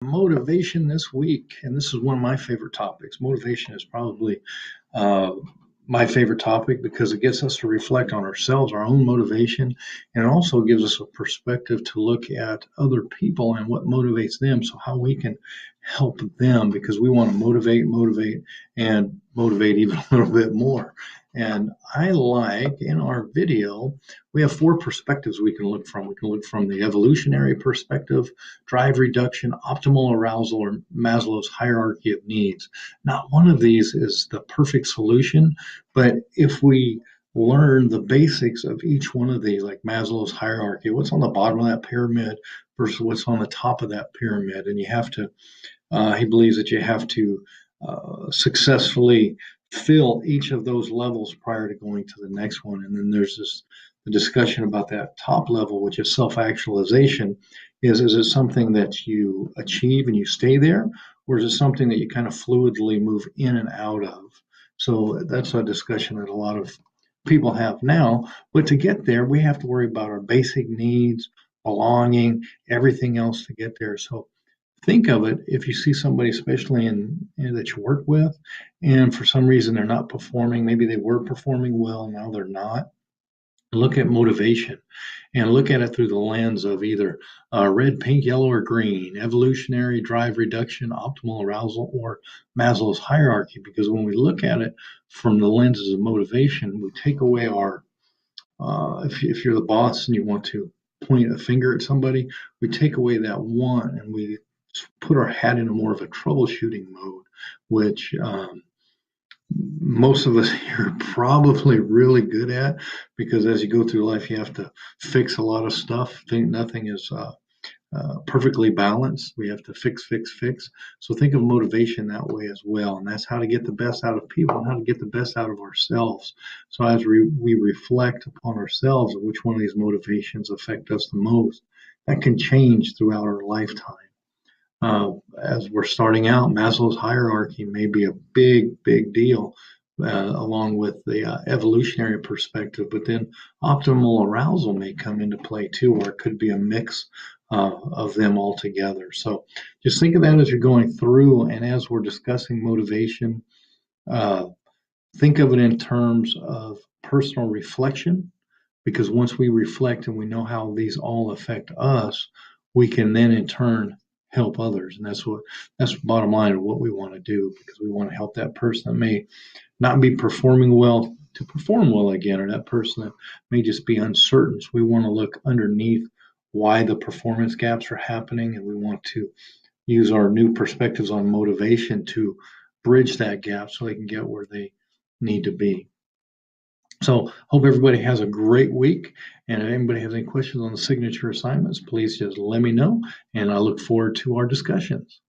Motivation this week, and this is one of my favorite topics. Motivation is probably uh, my favorite topic because it gets us to reflect on ourselves, our own motivation, and it also gives us a perspective to look at other people and what motivates them, so how we can help them because we want to and motivate even a little bit more. And I like in our video, we have four perspectives we can look from. We can look from the evolutionary perspective, drive reduction, optimal arousal, or Maslow's hierarchy of needs. Not one of these is the perfect solution, but if we learn the basics of each one of these, like Maslow's hierarchy, what's on the bottom of that pyramid versus what's on the top of that pyramid, and you have to, he believes that you have to successfully fill each of those levels prior to going to the next one. And then there's the discussion about that top level, which is self-actualization. Is it something that you achieve and you stay there, or is it something that you kind of fluidly move in and out of? So that's a discussion that a lot of people have now. But to get there, we have to worry about our basic needs, belonging, everything else to get there. So think of it, if you see somebody, especially that you work with, and for some reason they're not performing, maybe they were performing well, now they're not. Look at motivation and look at it through the lens of either red, pink, yellow, or green, evolutionary, drive reduction, optimal arousal, or Maslow's hierarchy. Because when we look at it from the lenses of motivation, we take away our, if you're the boss and you want to point a finger at somebody, we take away that one and we put our hat into more of a troubleshooting mode, which most of us here are probably really good at, because as you go through life, you have to fix a lot of stuff. Think nothing is perfectly balanced. We have to fix. So think of motivation that way as well. And that's how to get the best out of people and how to get the best out of ourselves. So as we reflect upon ourselves and which one of these motivations affect us the most, that can change throughout our lifetime. As we're starting out, Maslow's hierarchy may be a big deal, along with the evolutionary perspective, but then optimal arousal may come into play too, or it could be a mix of them all together. So just think of that as you're going through, and as we're discussing motivation, uh, think of it in terms of personal reflection, because once we reflect and we know how these all affect us, we can then in turn help others. And that's the bottom line of what we want to do, because we want to help that person that may not be performing well to perform well again, or that person that may just be uncertain. So we want to look underneath why the performance gaps are happening, and we want to use our new perspectives on motivation to bridge that gap so they can get where they need to be. So hope everybody has a great week. And if anybody has any questions on the signature assignments, please just let me know. And I look forward to our discussions.